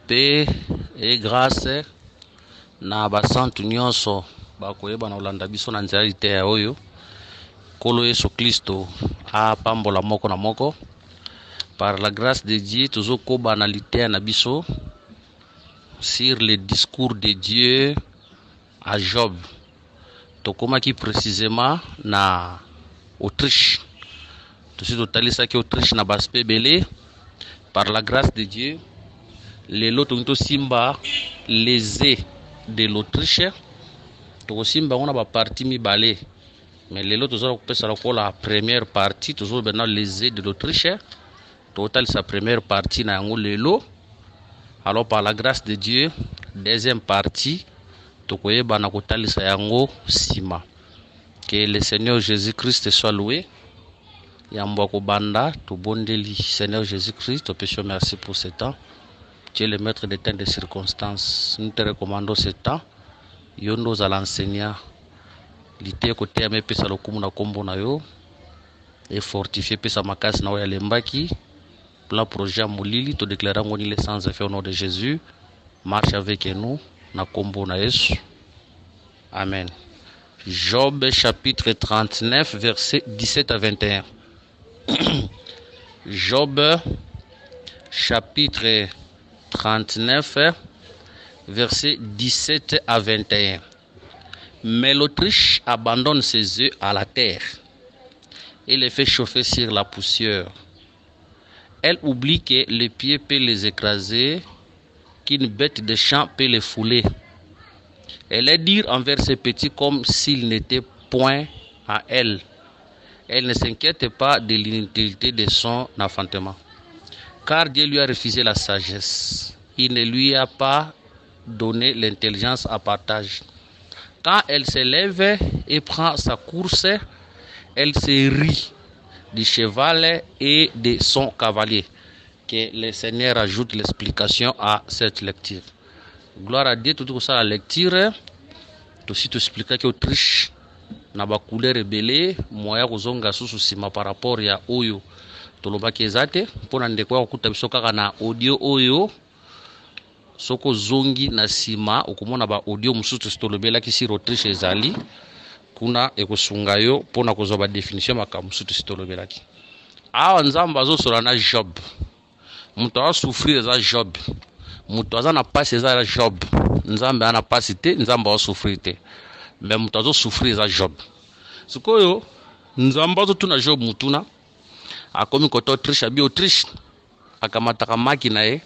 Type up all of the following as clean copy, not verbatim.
paix et grâce na basantu nyonso bakoyeba na olanda biso na nzela liteya oyo Kolo Yesu Kristo apambola moko na moko. Par la grâce de Dieu tozokoba na liteya na biso sur le discours de Dieu à Job. Tokomaki précisément na Autriche. Tosi totalisaki Autriche na baspe belé. Par la grâce de Dieu lelo tonto simba les de l'Autriche. Tokosimba on a ba partie mibale. Mais lelo tozo kopesa la première partie tozo bena les de l'Autriche. Total sa première partie na yango lelo. Alors par la grâce de Dieu deuxième partie tokoyeba na kotalisa yango sima. Que le Seigneur Jésus-Christ soit loué. Yambo kobanda to bondeli Seigneur Jésus-Christ, te péchons merci pour ce temps. Tu es le maître des temps et des circonstances. Nous te recommandons ce temps. Yondo à l'enseignant. L'ité côté à mes pesa lokumu na kombo na yo. Et fortifier pesa makasi na ya lembaki. Plan projet molili to déclarer ngoni les sans effet au nom de Jésus. Marche avec nous na kombo na Yesu. Amen. Job chapitre 39 verset 17 à 21. Job chapitre 39 verset 17 à 21. Mais l'Autriche abandonne ses œufs à la terre et les fait chauffer sur la poussière. Elle oublie que le pied peut les écraser, qu'une bête de champ peut les fouler. Elle est dire envers ses petits comme s'ils n'étaient point à elle. Elle ne s'inquiète pas de l'inutilité de son enfantement. Car Dieu lui a refusé la sagesse. Il ne lui a pas donné l'intelligence à partage. Quand elle se lève et prend sa course, elle se rit du cheval et de son cavalier. Que le Seigneur ajoute l'explication à cette lecture. Gloire à Dieu, tout ça la lecture. Tout aussi expliquer qu'Autriche na ba couleur rebelle moya kozonga susu sima par rapport ya oyo tolobaki ezate mpona ndeko ya kokuta biso kaka na audio oyo soko zongi na sima okomona ba audio mususu tolobelaki sur Autriche ezali kuna ekosunga yo mpona kozwa ba définition makambo mususu tolobelaki awa nzambe azosola na Job. Mutu asouffrir eza Job, mutu aza na pasi eza Job. Nzambe ana pasi te, nzambe asouffrir te, mais mutu azosouffrir eza Job. Sikoyo nzambe azotuna Job mutuna akomi koto Autriche abi Autriche akamataka maki na ye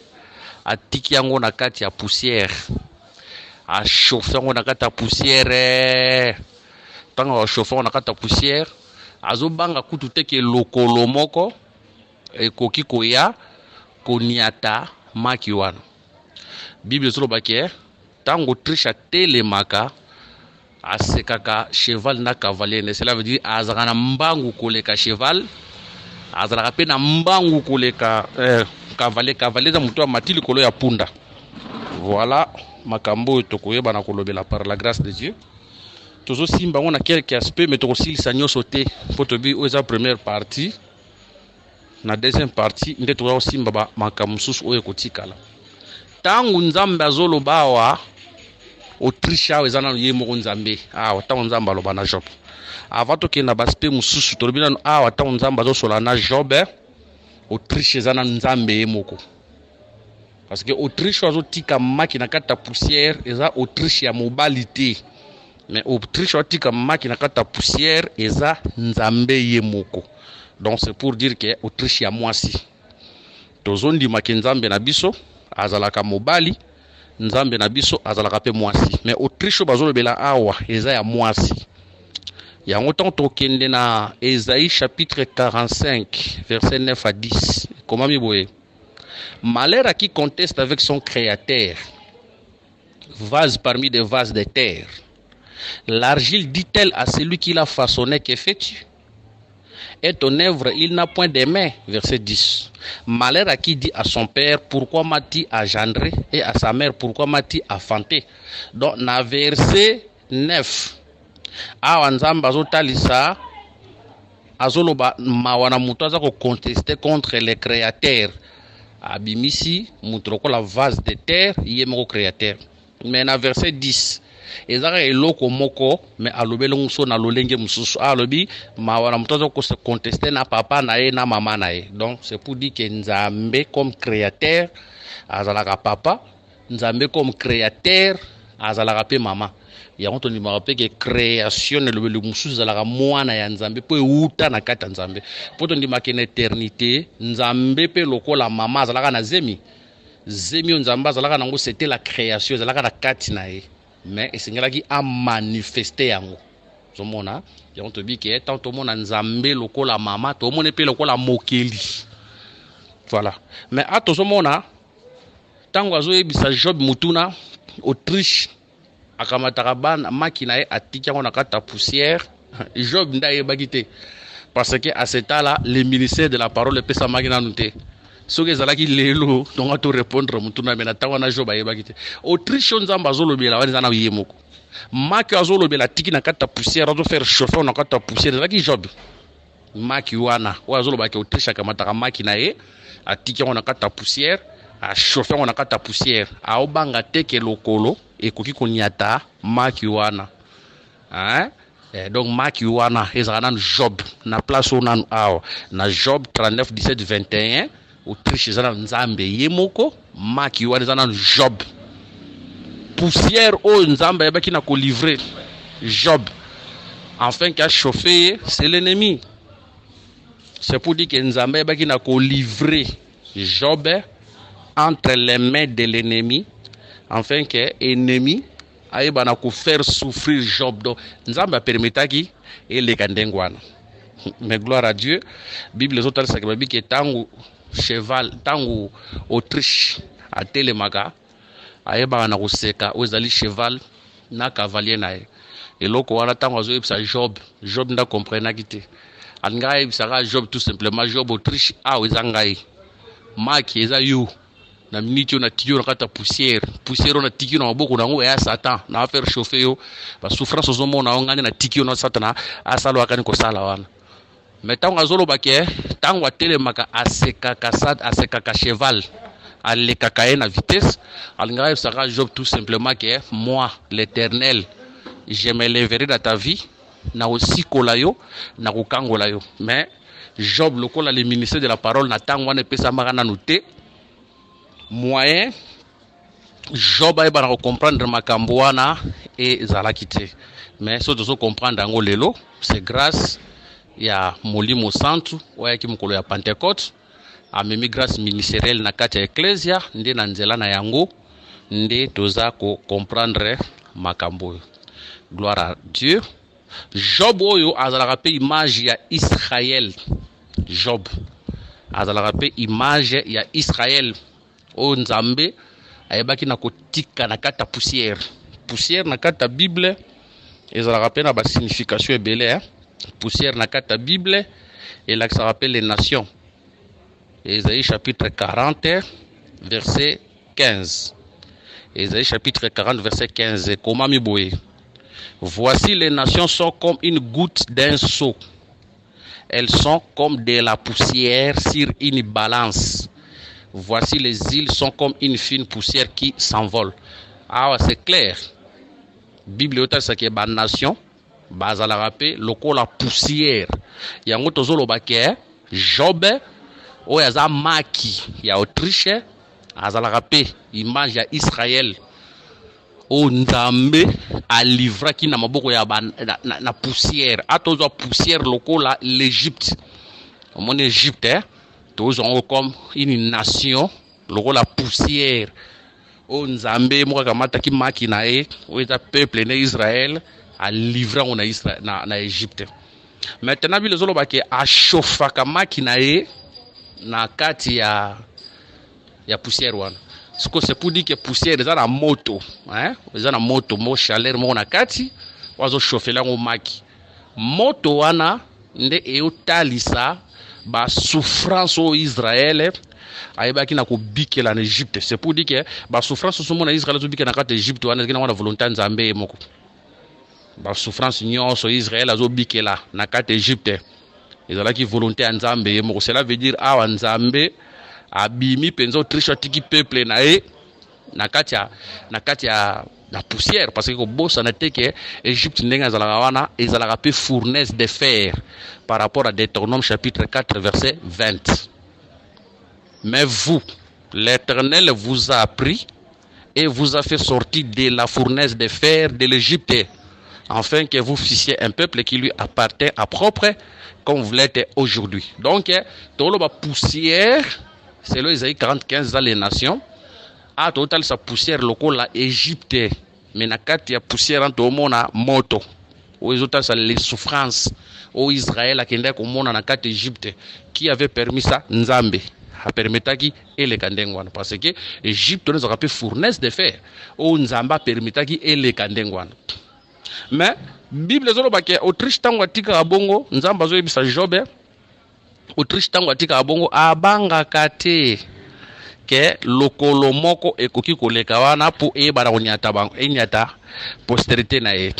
atiki yango na kati ya poussière achauffe yango na kati ya poussière tanga achauffe yango na kati ya poussière azobanga kutu te ke lokolo moko ekoki koya koniata maki wana. Bible ezolobaki tango Autriche atelemaka asekaka cheval na cavalier. Cela veut dire azalaka na mbangu koleka cheval, azalaka pe na mbangu koleka cavalier. Cavalier za mutu amati likolo ya punda. Voilà makambo oyo tokoyeba na kolobela par la grâce de Dieu. Tozo simba on a quelques aspects mais tokosilisa nyonso te po tobi oyo eza première partie. Na deuxième partie nde tokoya kosimba ba makambo mosusu oyo ekotikala. Tangu nzambe azoloba awa Autriche awa eza nano ye moko nzambe awa tango nzambe aloba na Job. Avant tokenda baspe mosusu tolobi nano awa tango nzambe azosola na Job Autriche eza na nzambe ye moko. Parce que Autriche azotika maki na kati ya poussière eza Autriche ya mobali te. Mais Autriche azotika maki na kati ya poussière eza nzambe ye moko. Donc c'est pour dire que Autriche ya mwasi. Tozondi maki nzambe na biso azalaka mobali, nzambe na biso azalaka pe mwasi. Mais Autriche bazolobela awa eza ya mwasi. Yango tant tokende na Ésaïe chapitre 45 verset 9 à 10. Comment miboye? Malheur à qui conteste avec son créateur, vase parmi des vases de terre. L'argile dit-elle à celui qui l'a façonné, que fais-tu? Et ton œuvre, il n'a point de main. Verset 10. Malheur à qui dit à son père, pourquoi m'as-tu engendré? Et à sa mère, pourquoi m'as-tu enfanté? Donc, dans verset 9, awa nzambe azotalisa azoloba mawana mutu aza ko contester contre le créateur abimisi mutroko la vase de terre ye moko créateur. Mais na verset 10 ezaka eloko moko mais alobeli nguso na lolenge mususu alobi mawana mutozo ko se contester na papa na ye na mama na ye. Donc c'est pour dire que Nzambe comme créateur azalaka papa, Nzambe comme créateur azalaka pe mama. Yango to ndimaka pe ke création elobeli mususu ezalaka mwana ya Nzambe po euta na kati ya Nzambe. Po to ndimaka na éternité Nzambe pe lokola mama azalaka na zemi. Zemi Nzambe azalaka nango c'était la création ezalaka na kati na ye. Mais esengelaki a manifester yango. Zomona yango to bi ke tant to mona Nzambe lokola mama to mona pe lokola mokeli. Voilà. Mais atozomona tango azoyebisa Job mutuna Autriche akamataka bana makina ye atiki yango na kata poussière. Job ndayebaki te parce que à cet temps là le ministère de la parole epesa makina nute. Soki ezalaki lelo donc to répondre mutuna mena tango na Job ayebaki te. Autriche Nzambe azolobela wana na ye moko. Maki azolobela tiki na kata poussière azo faire chauffer na kata poussière ezalaki Job. Maki wana o azolobaki Autriche akamataka makina ye atiki yango na kata poussière a chauffer yango na kata poussière aobanga te ke lokolo ekoki konyata maki wana. Hein? Donc maki wana ezalaka nanu Job na place oyo nanu awa na Job 39 17 21 Autriche eza na Nzambe ye moko maki wana eza nanu Job. Poussière oyo Nzambe ayebaki na kolivrer Job enfin qu'a chauffé c'est l'ennemi. C'est pour dire que Nzambe ayebaki na kolivrer Job entre les mains de l'ennemi afin que l'ennemi ayeba na ko faire souffrir Job. Donc Nzambe permetaki eleka ndengwana. Mais gloire à Dieu, Bible les autres sakaba bi ke tangu cheval tangu Autriche atelemaka ayeba na koseka ozali cheval na cavalier na ye. Eloko wana tangu azoyebisa Job nda comprenaki te. Alinga yebisaka Job tout simplement Job Autriche eza ngai maki eza you na minute na tiki na kata poussière na tiki na maboko na ngo ya Satan na faire chauffer yo ba souffrance ozomona ngani na tiki na Satan asalo akani ko sala wana. Mais tango azolo baké tango atelemaka asekaka cheval alekaka ye na vitesse alinga yebisaka Job tout simplement que moi l'Éternel je me lèverai dans ta vie na aussi kolayo na kokangola yo. Mais Job lokola le ministère de la parole na tango wana pesa magana noté moyen Job ayeba na comprendre makambo wana et zalaki te. Mais so tozo comprendre yango lelo c'est grâce ya molimo santu oyaki mokolo ya Pentecôte amemi grâce ministérielle na kati ya ecclesia nde na nzela na yango nde toza ko comprendre makambo. Gloire à Dieu. Job oyo azalaka pe image ya Israël. Job azalaka pe image ya Israël o Nzambe ayebaki na kotika na kata poussière na kata Bible ezalaka pe na ba signification ebele. Poussière na kata Bible et là ça rappelle les nations. Ésaïe chapitre 40 verset 15. Ésaïe chapitre 40 verset 15. Comment miboye? Voici les nations sont comme une goutte d'un seau. Elles sont comme de la poussière sur une balance. Voici les îles sont comme une fine poussière qui s'envole. Ah, c'est clair. Bible ota sa ke ba nation bazala rapé lokola poussière. Yango tozolo baké Job oyo aza maki ya Autriche azala rapé image ya Israël o Nzambe alivraki na maboko ya na poussière. Atozwa poussière lokola l'Égypte. Mon Égypte tozongo comme une nation lokola poussière o Nzambe mo kamata ki maki na e o eta peuple na Israël a livré na Israël na Égypte. Maintenant bi lezolo ba ke a chauffaka maki na e na kati ya poussière wana. C'est pour dire que poussière eza na moto, hein? Eza na moto mo chaleur mo na kati wazo chauffer la maki. Moto wana nde eotalisa ba souffrance au Israël ayebaki na kobikela na Égypte. C'est pour dire que ba souffrance so mo na Israël zo bikela na kati Égypte wana ezaki na wana volonté Nzambe moko. Ba souffrance nyonso Israël azo bikela na kati Égypte ezalaki volonté ya Nzambe moko. Cela veut dire awa Nzambe abimi penza Autriche atiki peuple na ye na kati ya la poussière parce que bossa na teke Égypte ndenga zalaka wana ezalaka pe fournaise de fer par rapport à Deutéronome chapitre 4 verset 20. Mais vous, l'Éternel vous a pris et vous a fait sortir de la fournaise de fer de l'Égypte, afin que vous fissiez un peuple qui lui appartient à propre, comme vous l'êtes aujourd'hui. Donc, dans la poussière, c'est là Isaïe 45 dans les nations, a total sa poussière locale à Égypte, mais na kati ya poussière en tomona moto, ou total sa les souffrances, au Israël a kende komona na kati Égypte, qui avait permis ça, Nzambe. A permetaki ele kandengwana parce que Égypte nous a fait fournaise de fer o Nzamba permetaki ele kandengwana. Mais Bible zolo bake Autriche tango atika abongo Nzamba zo yebisa Job Autriche tango atika abongo abanga kate ke lokolo moko ekoki koleka wana pour ebara konyata bango enyata postérité na ye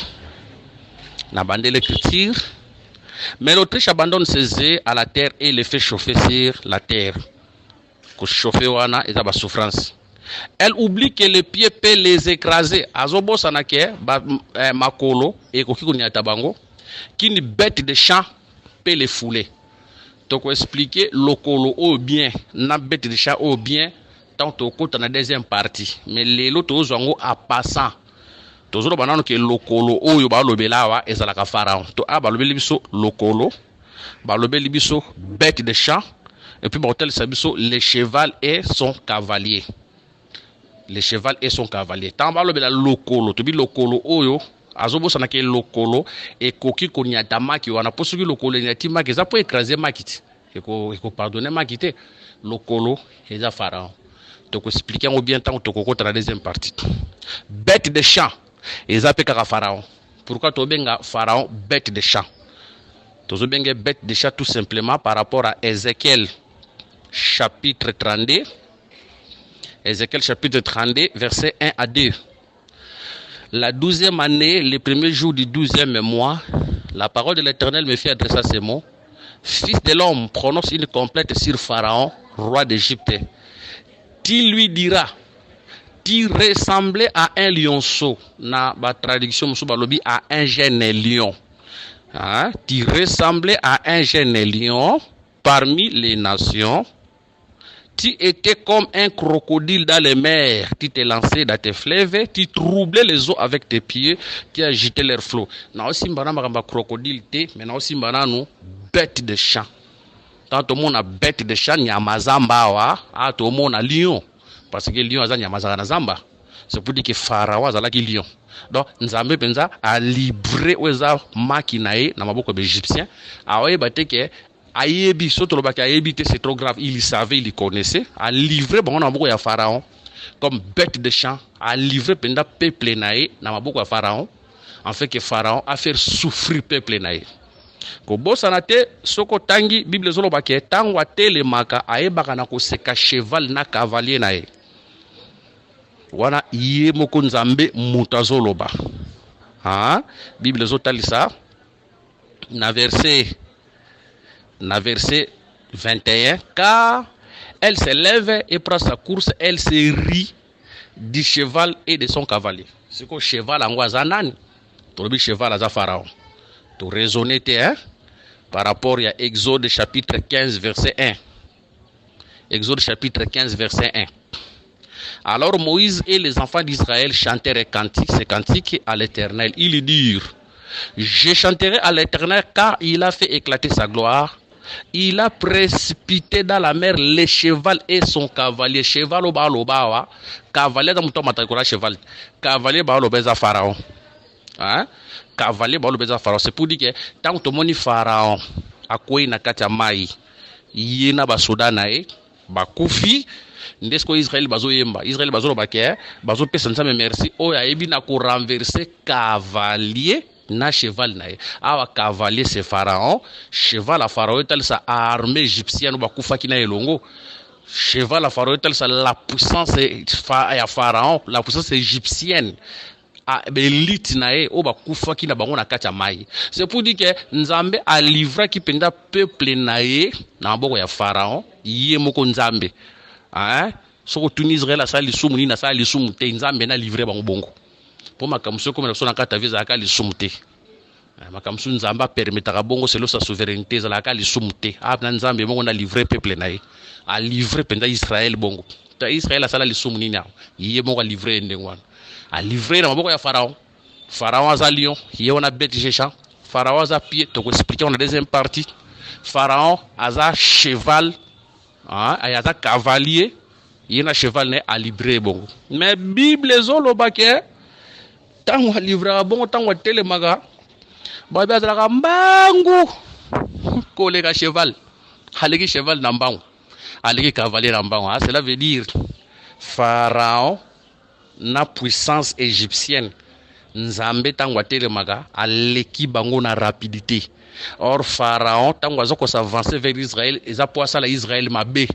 na bande l'écriture. Mais l'Autriche abandonne ses œufs à la terre et les fait chauffer sur la terre. Chauffer wana et ba souffrance. Elle oublie que les pieds peuvent les écraser. Azobo sanake ba makolo et koki kunyata bango qui une bête de champ peut les fouler. Donc expliquer lokolo au bien na bête de champ au bien tant au côté na deuxième partie. Mais les loto zongo a passant. Tozolo banano ke lokolo oyo ba lobela wa ezalaka pharaon. To aba lobeli biso lokolo ba lobeli biso bête de champ. Et puis, le cheval et son cavalier. Le cheval et son cavalier. Tant que le lokolo, tu dis lokolo oyo, azobo sanake lokolo et koki konyata maki wana posuki lokolo nyati maki za po écraser makiti. Eko pardonner makite lokolo et za pharaon. Donc expliquer au bien tant que toko la deuxième partie. Bête de champ et za pe kaka pharaon. Pourquoi to benga pharaon bête de champ? To benga bête de champ tout simplement par rapport à Ézéchiel chapitre 32, Ézéchiel chapitre 32, versets 1 à 2. La 12e année, le premier jour du 12e mois, la parole de l'Éternel me fit adresser ces mots. Fils de l'homme, prononce une complète sur Pharaon, roi d'Égypte. Tu lui diras, tu ressemblais à un lionceau. Na ba traduction à un jeune lion. Hein? Tu ressemblais à un jeune lion parmi les nations. Tu étais comme un crocodile dans les mers, tu te lançais dans tes fleuves, tu troublais les eaux avec tes pieds, tu agitais leurs flots. Na aussi mbana crocodile te, mais na aussi mbana nous bête de champ. Tant au monde a bête de champ, nyamazamba wa, a tout le monde a lion, parce que lion a nyamazana zamba. C'est pour dire que Pharaon a qui lion. Donc Nzambe penza a livré oza makinae na maboko égyptien, a oye bate que Ayebi, c'est trop grave, il savait, il connaissait, a livré bon à Pharaon comme bête de champ, a livré pendant peuple naé, n'a beaucoup à Pharaon, en fait que Pharaon a fait souffrir peuple naé. Kobo sanate soko tangi Bible zolo bake tangwa tele maka aebaka na koseka cheval na cavalier naé. Wana iye moko Nzambe mutazolo ba. Hein? Bible zotalisa na verset 21, car elle se lève et prend sa course, elle se rit du cheval et de son cavalier. C'est que cheval en guazanani, tu le cheval à Pharaon. Tu raisonner par rapport à Exode chapitre 15 verset 1. Exode chapitre 15 verset 1. Alors Moïse et les enfants d'Israël chantèrent un cantique, ce cantique à l'Éternel. Ils dirent, je chanterai à l'Éternel car il a fait éclater sa gloire. Il a précipité dans la mer le cheval et son cavalier. Cheval au baloba, cavalier dans mon matakura cheval. Cavalier balobeza pharaon. Hein? Cavalier balobeza pharaon. C'est pour dire que tant que moni pharaon a quoi na katia mai, yena basoda nae, bakufi. Ndesko Israël bazo yemba. Israël bazo bake, bazo pesa nsame merci. Oya ebi na ko renverser cavalier. Na cheval nae awa cavalier c'est pharaon, cheval à pharaon tel sa armée égyptienne ba kufa kina elongo, cheval à pharaon tel sa la puissance ya pharaon, la puissance égyptienne a élite nae o ba kufa kina bango na kati ya mai. C'est pour dire que Nzambe a livré ki penda peuple nae na boko ya pharaon, yé moko Nzambe hein soko tuni Israël asala lisumu nini asala lisumu te nzambe na livrer bango bongo po makamso comme na sona kata visa aka lisumu te makamso nzamba permettra bongo selo sa souveraineté za aka lisumu te na nzambe bongo na livrer peuple na ye a livrer penda Israël bongo ta Israël asala lisumu nini ye bongo a livrer ndengwana a livrer na maboko ya Pharaon aza lion ye wana bête géant Pharaon aza pied to ko expliquer on a deuxième partie Pharaon aza cheval aza cavalier yena cheval ne a livré bongo mais Bible ezoloba ke tango a livré bongo tango telemaga babi azalaka mbangu koleka cheval aleki cheval na mbangu aleki cavalier na mbangu cela veut dire Pharaon na puissance égyptienne nzambe tango atelemaka aleki bango na rapidité. Or Pharaon tango azoko s'avancer vers Israël eza po asala Israël mabe,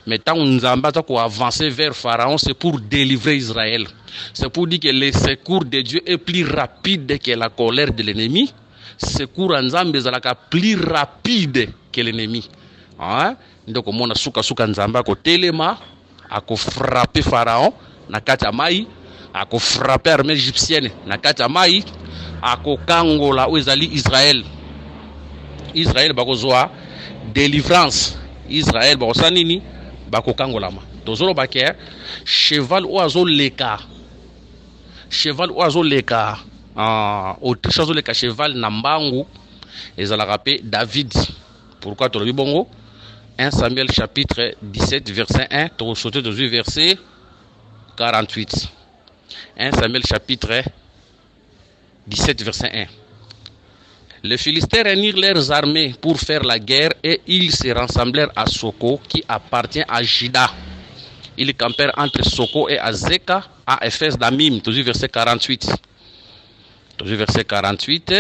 mais tango nzambe azoko avancer vers Pharaon c'est pour délivrer Israël. C'est pour dire que le secours de Dieu est plus rapide que la colère de l'ennemi. Secours nzambe ezalaka plus rapide que l'ennemi. Donc mona suka nzambe ko telema ako frapper Pharaon na kati ya mai, ako frapper armée égyptienne na kati ya mai, ako kangola o ezali Israël. Israël bakozwa délivrance. Israël bakosa nini bako kangolama. Tozolo baker cheval o azoleka. Cheval o azoleka. Autriche azoleka cheval na mbangu ezalaka pe David. Pourquoi tolobi bongo? 1 Samuel chapitre 17 verset 1, to sauter de verset 48. 1 Samuel chapitre 17 verset 1. Les Philistins réunirent leurs armées pour faire la guerre et ils se rassemblèrent à Soko qui appartient à Juda. Ils campèrent entre Soko et Azeka à Éphèse d'Amim. Toujours verset 48. Toujours verset 48.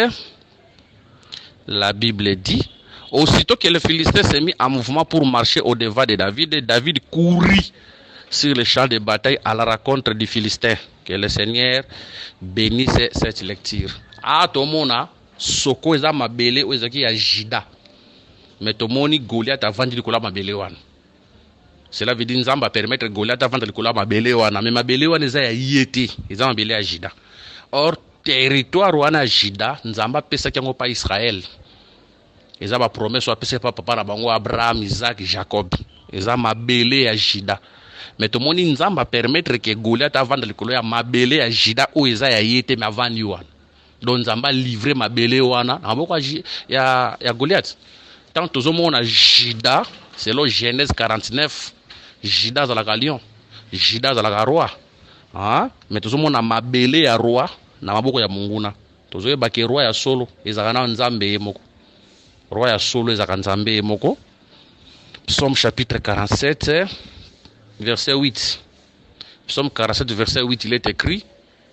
La Bible dit: aussitôt que les Philistins s'est mis en mouvement pour marcher au-devant de David, David courut sur le champ de bataille à la rencontre des Philistins. Que le Seigneur bénisse cette lecture. Tomona Soko eza mabele o ezaki ya Juda. Mais tomoni Goliath avandi likola mabele wana. Cela veut dire nzamba permettre Goliath avandi likola mabele wana, mais mabele wana eza ya yete, eza mabele ya Juda. Or territoire wana Juda nzamba pesa kyango pa Israël. Eza ba promesse wa pesa pa papa na bango Abraham, Isaac, Jacob. Eza mabele ya Juda. Mais tomoni nzamba permettre que Goliath avandi likola ya mabele ya Juda o eza ya yete mais avandi wana. Donc nzamba livrer mabele wana na maboko ya Goliath. Tant tozomona Juda selon Genèse 49, Juda zalaka lion, Juda zalaka roi. Mais tozomona mabele ya roi na maboko ya munguna. Tozoyeba ke roi ya solo ezaka na nzambe moko. Roi ya solo ezaka nzambe moko. Psaume chapitre 47 verset 8. Psaume 47 verset 8, il est écrit: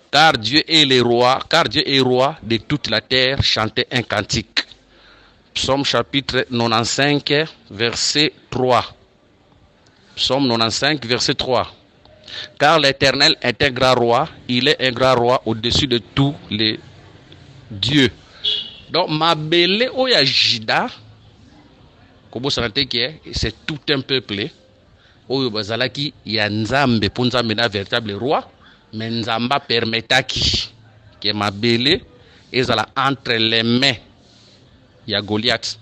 car Dieu est roi de toute la terre, chantez un cantique. Psaume chapitre 95 verset 3. Psaume 95 verset 3. Car l'Éternel est un grand roi, il est un grand roi au-dessus de tous les dieux. Donc mabele oya Juda kobo sanate ke c'est tout un peuple oyo bazalaki ya nzambe po nzambe na véritable roi. Mais nzamba permetaki que mabele ezala entre les mains ya Goliath.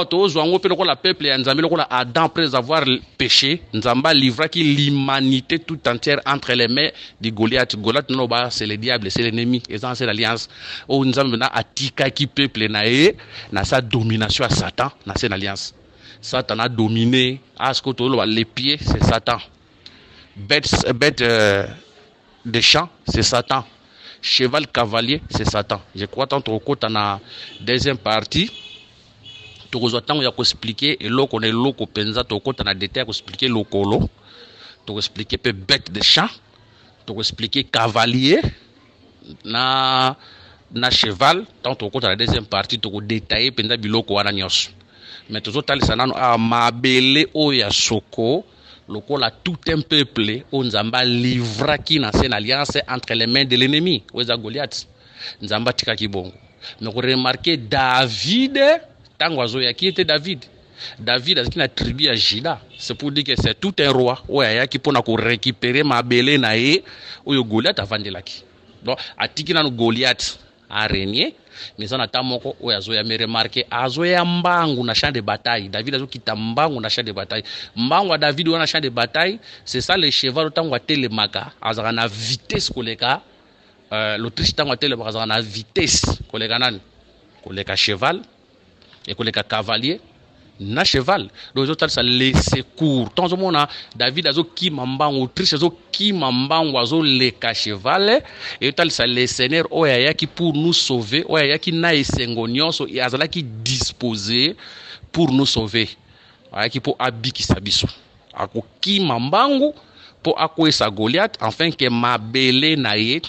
Tozwa ngo pe lokola peuple ya nzambe lokola Adam après avoir péché, nzamba livraki l'humanité tout entière entre les mains de Goliath. Goliath no ba c'est le diable, c'est l'ennemi, et ça c'est l'alliance. Nzambe na atikaki peuple na e na sa domination à Satan, na c'est l'alliance. Satan a dominé, ce que les pieds c'est Satan. Bête des champs, c'est Satan. Cheval cavalier, c'est Satan. Je crois tant au côté dans la deuxième partie, tu as temps à expliquer et l'eau qu'on est l'eau qu'on pensa, tu as dans détail à expliquer le colo, tu as expliqué peu bête des champs, tu as expliqué cavalier, na cheval, tant au côté dans la deuxième partie, tu as détaillé pensa biloko wana nyos. Mais tu as tali sanano a mabele o ya Soko. Lokola tout un peuple, Nzamba livra qui n'a une alliance entre les mains de l'ennemi, Oueza Goliath. Nzamba tika kibongo. Mais vous remarquez David, tango azoya qui était David. David a tribu à Juda. C'est pour dire que c'est tout un roi. Ouais, qui pour récupérer ma belle nae ou Goliath avant de laki. Donc a tikina no Goliath a régné. Mais ça n'a pas moko ou azoya me remarqué azoya mbangu na champ de bataille. David azo kita mbangu na champ de bataille. Mbangu David na champ de bataille, c'est ça le cheval autant wa telemaka azaka na vitesse koleka l'Autriche tant wa telemaka azaka na vitesse koleka nani koleka cheval et koleka cavalier na cheval. Donc ça les secours. Tant on a David azo ki mambangu Autriche azo ki mambangu azo leka cheval et tal ça les seigneurs oya qui pour nous sauver oya qui na esengo nyonso et azala qui disposé pour nous sauver. Oya qui pour abiki sabiso. Ako ki mambangu pour akwesa Goliath afin que mabele na ye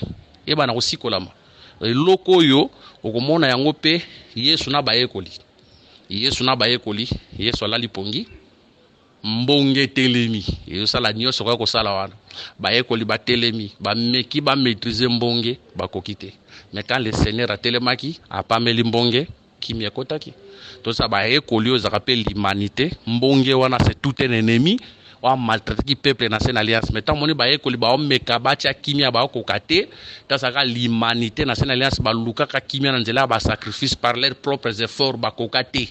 e bana aussi kolama. Loko yo okomona yango pe Yesu na bayekoli. Yesu na bayekoli Yesu ala lipongi mbonge telemi Yesu sala nyonso ko sala wana bayekoli ba telemi ba meki ba maîtriser mbonge ba kokite mais quand le Seigneur a telemaki a pas meli mbonge kimi ekotaki to ça bayekoli oza rappelle l'humanité mbonge wana c'est tout un ennemi wa maltraiter qui peuple na sen alliance mais tant moni bayekoli ba omeka ba tia kimia ba kokate ta saka l'humanité na sen alliance ba luka ka kimia na nzela ba sacrifice par leurs propres efforts ba kokate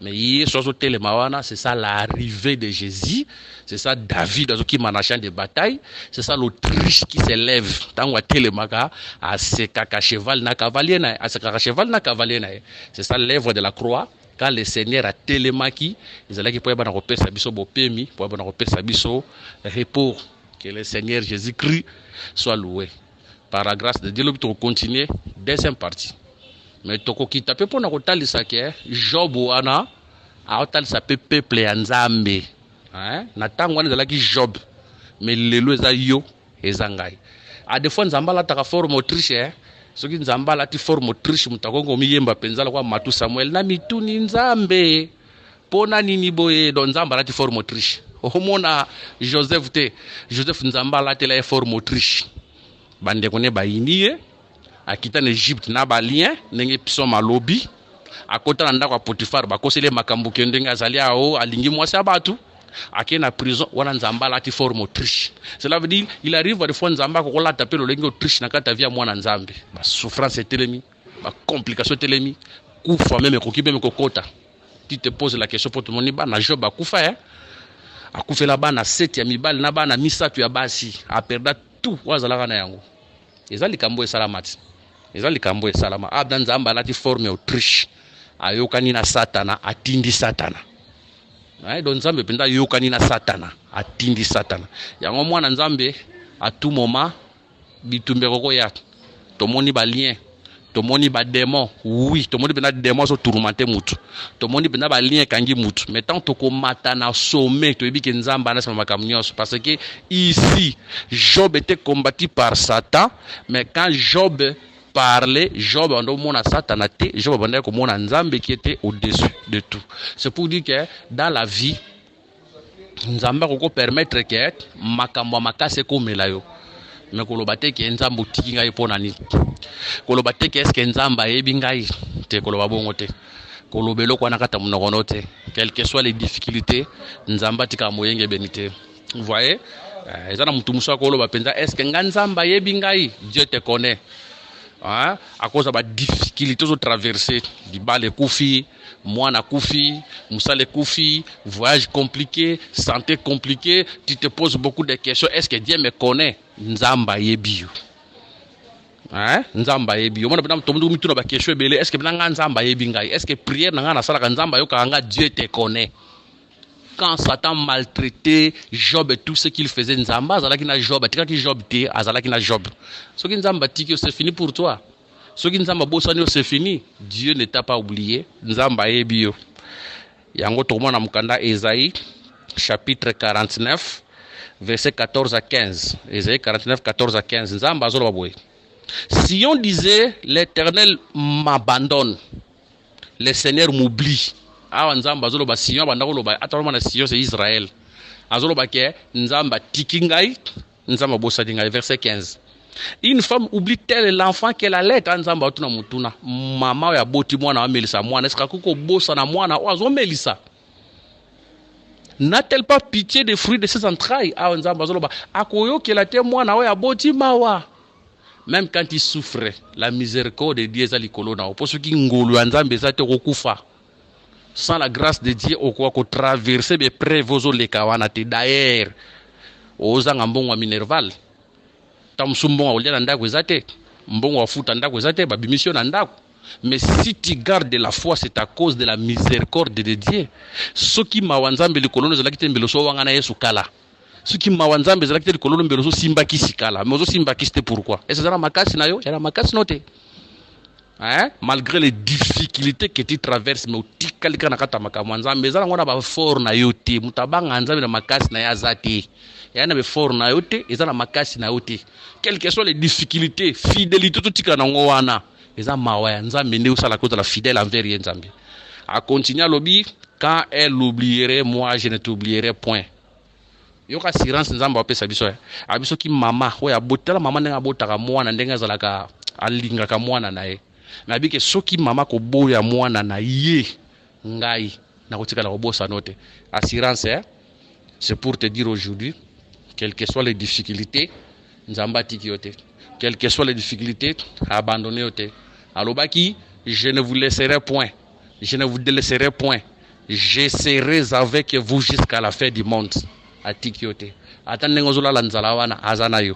mais Yesu so telema wana c'est ça l'arrivée de Jésus, c'est ça David qui manachan de bataille, c'est ça l'Autriche qui s'élève tant wa telemaka à se kaka cheval na cavalier na à se kaka cheval na cavalier na c'est ça l'œuvre de la croix. Quand le Seigneur a télémaki, ils allaient pour y avoir sabiso bopemi, pour y avoir sabiso repos. Que le Seigneur Jésus-Christ soit loué. Par la grâce de Dieu, nous allons continuer deuxième partie. Mais toko kita pe pona kotali sake Job wana a otali sa pe peuple ya Nzambe. Hein? Na tango wana zalaki Job. Mais lelo eza yo ezangai. A des fois Nzamba la taka forme Autriche soki Nzamba la ti forme Autriche mutakongo miyemba penzala kwa matu Samuel na mituni Nzambe. Pona nini boye don Nzamba la ti forme Autriche. Omona Joseph te Joseph Nzamba la te la forme Autriche. Bande kone ba inie akita en Egypte na balien ndenge piso malobi akota na ndako Potifar bakosele makambo ke ndenge azali ao alingi mwasi abatu ake na prison wana Nzamba la ti forme Autriche. Cela veut dire il arrive des fois Nzamba ko la taper le lengo Autriche na kata via mwana Nzambe ba souffrance telemi ba complication telemi kufa même ko kibe me kokota. Tu te poses la question pour tout le monde ba na Job akufa akufela bana 7 ya mibali na bana misatu ya basi a perda tout wazalaka na yango. Ezali kambo esalamati. Ezali kambo esalama abda Nzamba la ti forme Autriche ayokani na Satana atindi Satana. Donc Nzambe penda yokani na Satana atindi Satana. Yango mwana Nzambe à tout moment bitumbe koko ya tomoni ba lien tomoni ba démon oui tomoni penda démon so tourmenter mutu tomoni penda ba lien kangi mutu mais tant to ko mata na sommet to ebiki Nzamba na sama makamnyoso parce que ici Job était combattu par Satan mais quand Job parlait Job ando mona Satan te Job ando ko mona Nzambe qui était au-dessus de tout. C'est pour dire que dans la vie Nzamba ko permettre que makambo makase ko melayo mais koloba te ke Nzamba tiki ngai pona ni koloba te ke est-ce que Nzamba yebi ngai te koloba bongo te kolobelo kwa nakata mnokono te quelles que soient les difficultés Nzamba tika moyenge benite. Vous voyez ezana mutu muso koloba penza est-ce que Nzamba yebi ngai Dieu te connaît. Hein? À cause de la difficulté de traverser du bal koufi, moine koufi, moussale koufi, voyage compliqué, santé compliquée, tu te poses beaucoup de questions. Est-ce que Dieu me connaît? Nzamba yebi. Hein? Nzamba yebi. Moi, est-ce que Nzamba yebi ngai? Est-ce que prière na sala Nzamba yo kanga Dieu te connaît? Quand Satan maltraitait Job et tout ce qu'il faisait, Nzamba azalaki na Job, atikaki Job te azalaki na Job. Soki Nzamba tiki c'est fini pour toi. Soki Nzamba bosani c'est fini. Dieu ne t'a pas oublié. Nzamba yebi yo. Yango tomona mukanda Esaïe chapitre 49 verset 14 à 15. Esaïe 49 14 à 15. Nzamba azolo baboy. Si on disait l'Éternel m'abandonne, le Seigneur m'oublie. Awa Nzamba azoloba Sion bandako loba ataloma na Sion c'est Israël. Azoloba ke Nzamba tikingai Nzamba bosadi ngai verset 15. Une femme oublie-t-elle l'enfant qu'elle allait quand Nzamba otuna mutuna mama ya boti mwana wa melisa mwana est-ce que kuko bosa na mwana o azo melisa. n'a-t-elle pas pitié des fruits de ses entrailles? Ah, nzamba zoloba akoyo kelate mwana oya boti mawa. Même quand il souffrait, la miséricorde de Dieu est à l'icolo na pour ceux qui ngolu nzambe zate kokufa. Sans la grâce de Dieu au quoi ko traverser be prévozo le kawana te d'ailleurs. Ozanga mbongo minerval. Tamsumbongo olia ndako zate. Mbongo wa futa ndako zate ba bimission na ndako. Mais si tu gardes la foi, c'est à cause de la miséricorde de Dieu. Ce qui m'a wanzambe le colono de la kite mbeloso wangana yesu kala. Ce qui m'a wanzambe de la kite le colono mbeloso simba kisikala. Mais aussi simba kiste pourquoi? Et c'est dans la makasi na yo, c'est la makasi noté. Hein? Malgré les difficultés que tu traverses, mais au tikalika na kata makamwanzambe, zala ngona ba fort na yote, mutabanga nzambe na makasi na ya zate. Yana be fort na yote, ezala makasi na yote. Quelles que soient les difficultés, fidélité tout tika na ngwana. Eza mawaya nzambe nde usala kota la fidèle envers nzambe. A continuer lobby, quand elle oublierait, moi je ne t'oublierai point. Yoka assurance nzambe apesa biso. Abiso ki mama, oya botela mama ndenga botaka mwana ndenga zalaka alingaka mwana nae. Mais abike soki mama ko boya mwana na ye ngai na kotika la kobosa note. Assurance c'est pour te dire aujourd'hui, quelles que soient les difficultés, nzamba tiki yote. Quelles que soient les difficultés, abandonnez yote. Alobaki, je ne vous laisserai point. Je ne vous délaisserai point. Je serai avec vous jusqu'à la fin du monde. Atiki yote. Atande ngozola lanzala wana azana yo.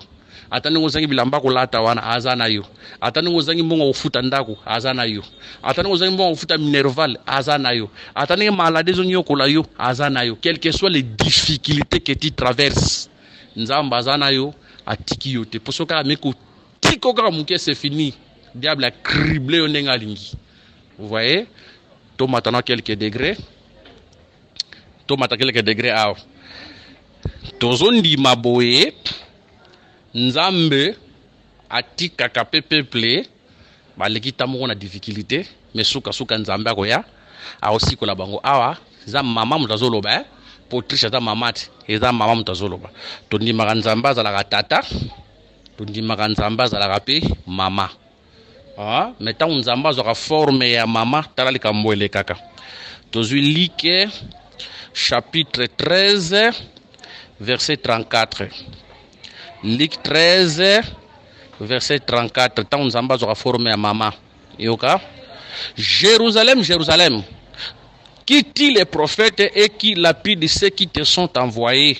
Atande ngozangi bilamba kolata wana azana yo. Atande ngozangi mbongo ufuta ndako azana yo. Atande ngozangi mbongo ufuta minerval azana yo. Atande malade zonyo kola yo azana yo. Quelles que soient les difficultés que tu traverses, nzamba azana yo atiki yote. Posoka meko tiko kaka muke c'est fini. Diable a criblé au nengalingi. Vous voyez? Tomata quelques degrés. Tomata quelques degrés à tozondi maboye nzambe atika kape peuple baleki tamongo na difficulté mais suka nzambe akoya a aussi ko la bango awa za mama mutazoloba potriche za mamati eza mama mutazoloba tondi makanzamba za la tata tondi makanzamba za la pe mama ah mais tant nzamba za forme ya mama tala likamboele kaka tozui like chapitre 13 verset 34. Luc 13, verset 34. Tant nous avons formé à maman. Yoka. Jérusalem, Jérusalem, qui tue les prophètes et qui lapide ceux qui te sont envoyés.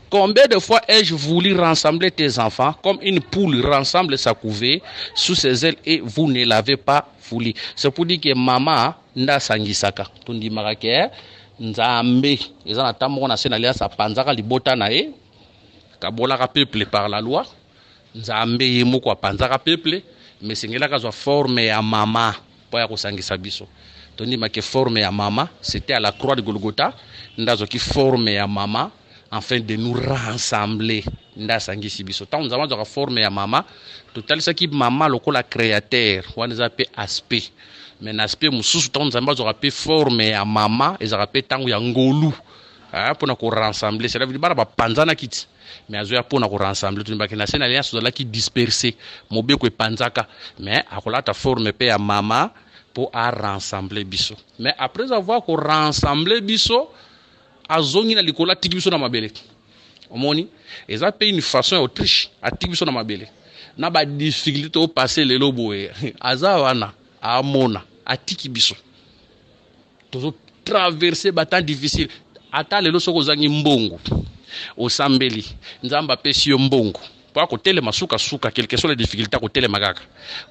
Combien de fois ai-je voulu rassembler tes enfants comme une poule rassemble sa couvée sous ses ailes et vous ne l'avez pas voulu. C'est pour dire que maman n'a sangisaka. Tundi marake. Nzambe ezana tambo na sena lia sa panzaka libota na e kabola ka peuple par la loi nzambe yemo kwa panzaka peuple mais singela ka zo forme ya mama po ya kusangisa biso toni make forme ya mama c'était à la croix de Golgotha ndazo ki forme ya mama afin de nous rassembler nda sangisi biso tant nzama zo ka forme ya mama total ça ki mama lokola créateur wana za pe aspect mais l'aspect mususu tant nzamba zo rapé forme ya mama et za rapé tangu ya ngolu pour na ko rassembler c'est la vie bara ba panzana kiti mais azo ya pour na ko rassembler tu mbaki na sena alliance zo la ki disperser mobe ko panzaka mais akola ta forme pe ya mama pour a rassembler biso mais après avoir ko rassembler biso azongi na likola tiki biso na mabele omoni eza pe une façon autriche a tiki biso na mabele na ba difficulté au passer le lobo aza wana amona atiki biso tozo traverser batan difficile ata lelo soko zangi mbongo osambeli nzamba pesi yo mbongo pa ko tele masuka suka quelque soit les difficultés ko tele magaka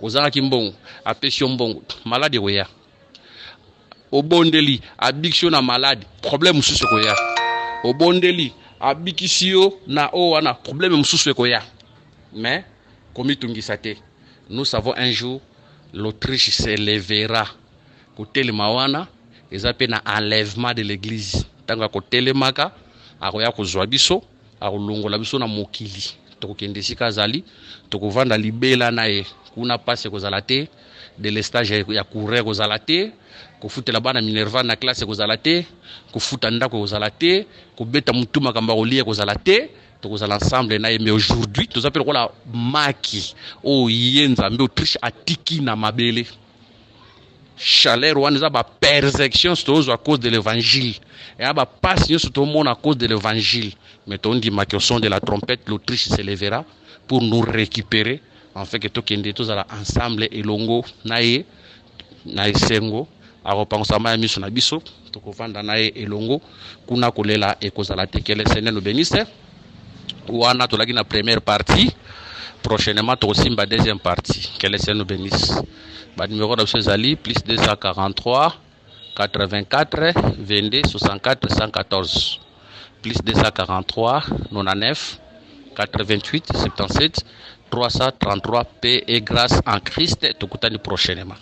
ozanga ki mbongo apesi yo mbongo malade koya obondeli addiction na malade problème mususu koya obondeli abikisio na o wana problème mususu koya mais komi tungisa te nous savons un jour l'Autriche s'élèvera. Côté le mawana, ils appellent un enlèvement de l'église. Tant que côté le maka, aroya ko zwabiso, arolongo la biso na mokili. Toko kendesi kazali, toko vanda libela nae, kuna passe ko zalate, de l'estage ya courir ko zalate, ko futela bana minerva na classe ko zalate, ko futa ndako ko zalate, ko beta mutuma kamba ko lié ko zalate. Tous ensemble mais aujourd'hui tous appelle quoi la maki oh yenza mais Autriche atiki na mabele chaleur wana eza bapersecution tozo à cause de l'évangile et bapasi nyonso tomona à cause de l'évangile. Mais tondimaki au son de la trompette l'Autriche se lèvera pour nous récupérer en fait que tokende tozala ensemble elongo na ye na esengo akopangosama ya miso na biso tokovanda na ye elongo kuna kolela ekozala te. Que le Seigneur nous bénisse. Wana tolaki na première partie, prochainement tokosimba deuxième partie. Que le Seigneur nous bénisse. Ba numéro de Zali plus 243 84 22 64 114 plus 243 99 88 77 333 paix et grâce en Christ. Tokutani prochainement.